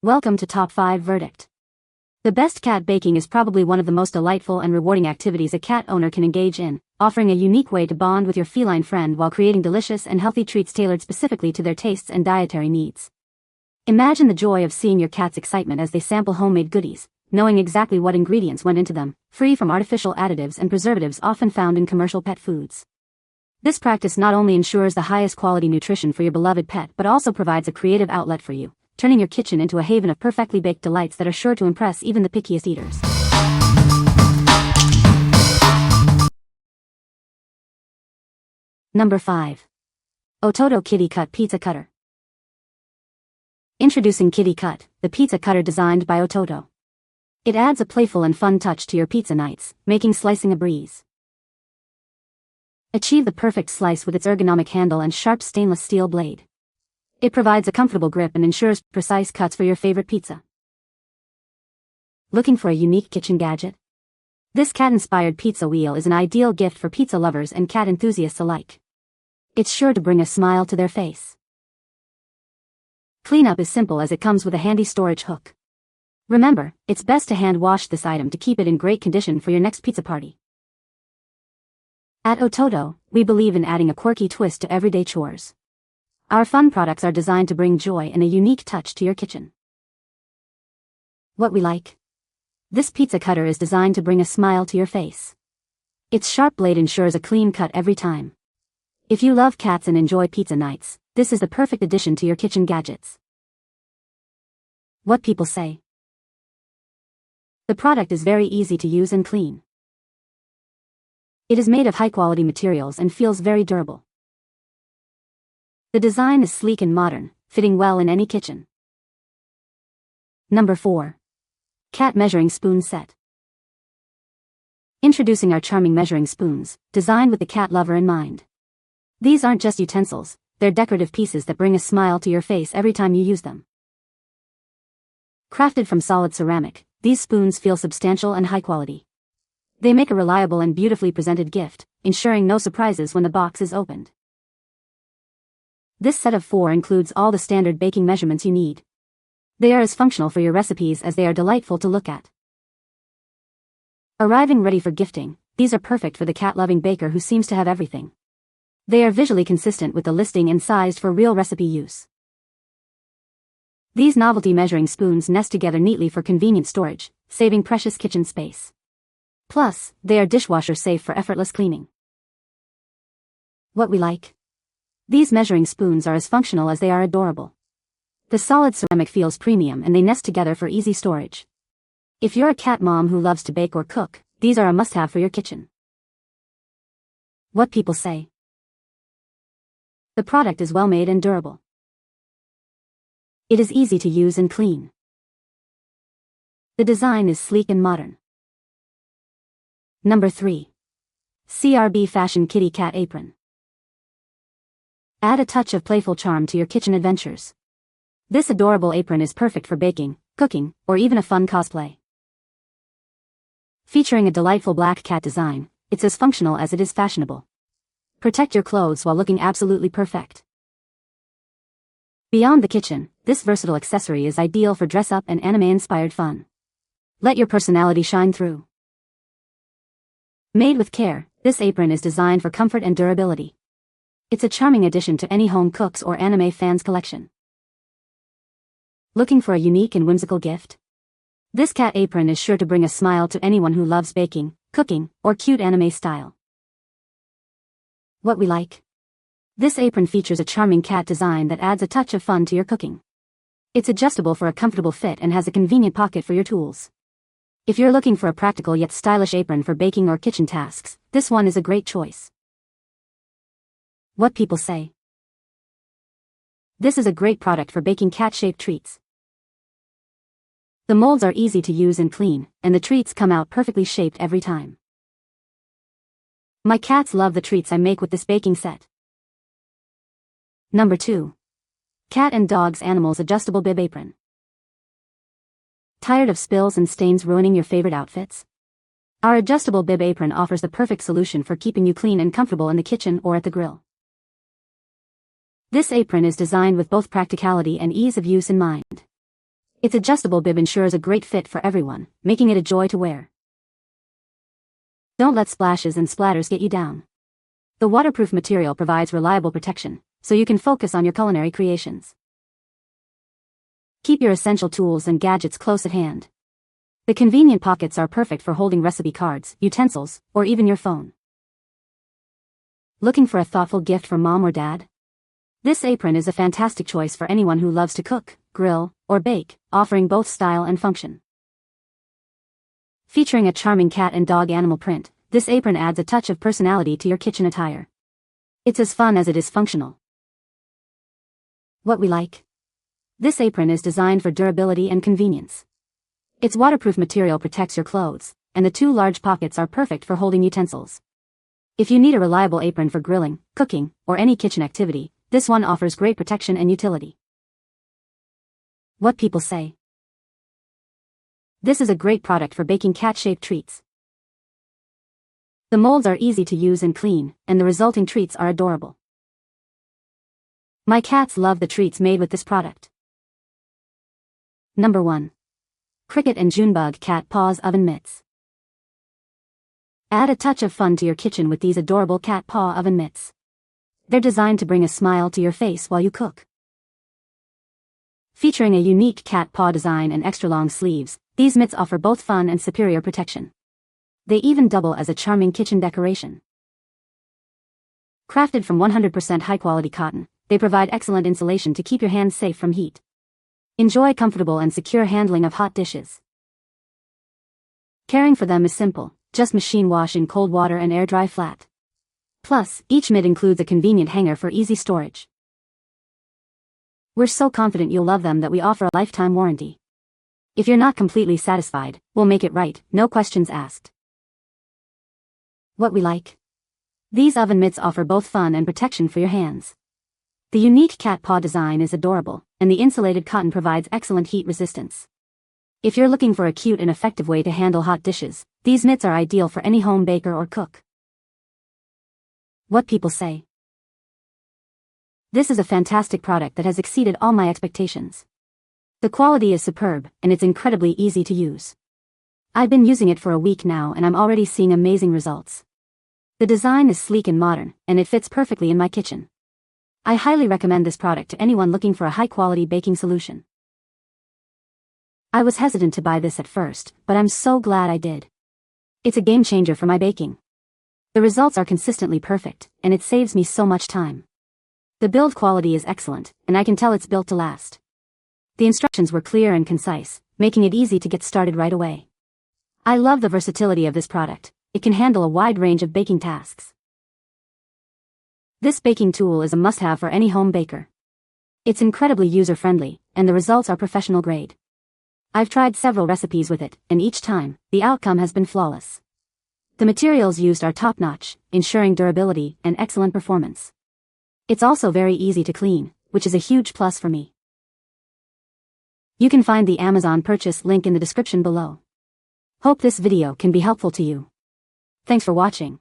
Welcome to Top 5 Verdict. The best cat baking is probably one of the most delightful and rewarding activities a cat owner can engage in, offering a unique way to bond with your feline friend while creating delicious and healthy treats tailored specifically to their tastes and dietary needs. Imagine the joy of seeing your cat's excitement as they sample homemade goodies, knowing exactly what ingredients went into them, free from artificial additives and preservatives often found in commercial pet foods. This practice not only ensures the highest quality nutrition for your beloved pet but also provides a creative outlet for you, turning your kitchen into a haven of perfectly baked delights that are sure to impress even the pickiest eaters. Number 5. OTOTO Kitty Cut Pizza Cutter. Introducing Kitty Cut, the pizza cutter designed by OTOTO. It adds a playful and fun touch to your pizza nights, making slicing a breeze. Achieve the perfect slice with its ergonomic handle and sharp stainless steel blade. It provides a comfortable grip and ensures precise cuts for your favorite pizza. Looking for a unique kitchen gadget? This cat-inspired pizza wheel is an ideal gift for pizza lovers and cat enthusiasts alike. It's sure to bring a smile to their face. Cleanup is simple as it comes with a handy storage hook. Remember, it's best to hand wash this item to keep it in great condition for your next pizza party. At OTOTO, we believe in adding a quirky twist to everyday chores. Our fun products are designed to bring joy and a unique touch to your kitchen. What we like? This pizza cutter is designed to bring a smile to your face. Its sharp blade ensures a clean cut every time. If you love cats and enjoy pizza nights, this is the perfect addition to your kitchen gadgets. What people say? The product is very easy to use and clean. It is made of high-quality materials and feels very durable. The design is sleek and modern, fitting well in any kitchen. Number 4. Cat Measuring Spoon Set. Introducing our charming measuring spoons, designed with the cat lover in mind. These aren't just utensils, they're decorative pieces that bring a smile to your face every time you use them. Crafted from solid ceramic, these spoons feel substantial and high quality. They make a reliable and beautifully presented gift, ensuring no surprises when the box is opened. This set of 4 includes all the standard baking measurements you need. They are as functional for your recipes as they are delightful to look at. Arriving ready for gifting, these are perfect for the cat-loving baker who seems to have everything. They are visually consistent with the listing and sized for real recipe use. These novelty measuring spoons nest together neatly for convenient storage, saving precious kitchen space. Plus, they are dishwasher safe for effortless cleaning. What we like? These measuring spoons are as functional as they are adorable. The solid ceramic feels premium and they nest together for easy storage. If you're a cat mom who loves to bake or cook, these are a must-have for your kitchen. What people say? The product is well made and durable. It is easy to use and clean. The design is sleek and modern. Number 3. CRB Fashion Kitty Cat Apron. Add a touch of playful charm to your kitchen adventures. This adorable apron is perfect for baking, cooking, or even a fun cosplay. Featuring a delightful black cat design, it's as functional as it is fashionable. Protect your clothes while looking absolutely perfect. Beyond the kitchen, this versatile accessory is ideal for dress-up and anime-inspired fun. Let your personality shine through. Made with care, this apron is designed for comfort and durability. It's a charming addition to any home cooks or anime fans collection. Looking for a unique and whimsical gift? This cat apron is sure to bring a smile to anyone who loves baking, cooking, or cute anime style. What we like? This apron features a charming cat design that adds a touch of fun to your cooking. It's adjustable for a comfortable fit and has a convenient pocket for your tools. If you're looking for a practical yet stylish apron for baking or kitchen tasks, this one is a great choice. What people say? This is a great product for baking cat-shaped treats. The molds are easy to use and clean, and the treats come out perfectly shaped every time. My cats love the treats I make with this baking set. Number 2. Cat and Dogs Animals Adjustable Bib Apron. Tired of spills and stains ruining your favorite outfits? Our adjustable bib apron offers the perfect solution for keeping you clean and comfortable in the kitchen or at the grill. This apron is designed with both practicality and ease of use in mind. Its adjustable bib ensures a great fit for everyone, making it a joy to wear. Don't let splashes and splatters get you down. The waterproof material provides reliable protection, so you can focus on your culinary creations. Keep your essential tools and gadgets close at hand. The convenient pockets are perfect for holding recipe cards, utensils, or even your phone. Looking for a thoughtful gift for mom or dad? This apron is a fantastic choice for anyone who loves to cook, grill, or bake, offering both style and function. Featuring a charming cat and dog animal print, this apron adds a touch of personality to your kitchen attire. It's as fun as it is functional. What we like? This apron is designed for durability and convenience. Its waterproof material protects your clothes, and the two large pockets are perfect for holding utensils. If you need a reliable apron for grilling, cooking, or any kitchen activity, this one offers great protection and utility. What people say? This is a great product for baking cat-shaped treats. The molds are easy to use and clean, and the resulting treats are adorable. My cats love the treats made with this product. Number 1. Cricket and Junebug Cat Paws Oven Mitts. Add a touch of fun to your kitchen with these adorable cat paw oven mitts. They're designed to bring a smile to your face while you cook. Featuring a unique cat paw design and extra long sleeves, these mitts offer both fun and superior protection. They even double as a charming kitchen decoration. Crafted from 100% high-quality cotton, they provide excellent insulation to keep your hands safe from heat. Enjoy comfortable and secure handling of hot dishes. Caring for them is simple, just machine wash in cold water and air dry flat. Plus, each mitt includes a convenient hanger for easy storage. We're so confident you'll love them that we offer a lifetime warranty. If you're not completely satisfied, we'll make it right, no questions asked. What we like? These oven mitts offer both fun and protection for your hands. The unique cat paw design is adorable, and the insulated cotton provides excellent heat resistance. If you're looking for a cute and effective way to handle hot dishes, these mitts are ideal for any home baker or cook. What people say? This is a fantastic product that has exceeded all my expectations. The quality is superb, and it's incredibly easy to use. I've been using it for a week now and I'm already seeing amazing results. The design is sleek and modern, and it fits perfectly in my kitchen. I highly recommend this product to anyone looking for a high-quality baking solution. I was hesitant to buy this at first, but I'm so glad I did. It's a game changer for my baking. The results are consistently perfect, and it saves me so much time. The build quality is excellent, and I can tell it's built to last. The instructions were clear and concise, making it easy to get started right away. I love the versatility of this product. It can handle a wide range of baking tasks. This baking tool is a must-have for any home baker. It's incredibly user-friendly, and the results are professional grade. I've tried several recipes with it, and each time, the outcome has been flawless. The materials used are top-notch, ensuring durability and excellent performance. It's also very easy to clean, which is a huge plus for me. You can find the Amazon purchase link in the description below. Hope this video can be helpful to you. Thanks for watching.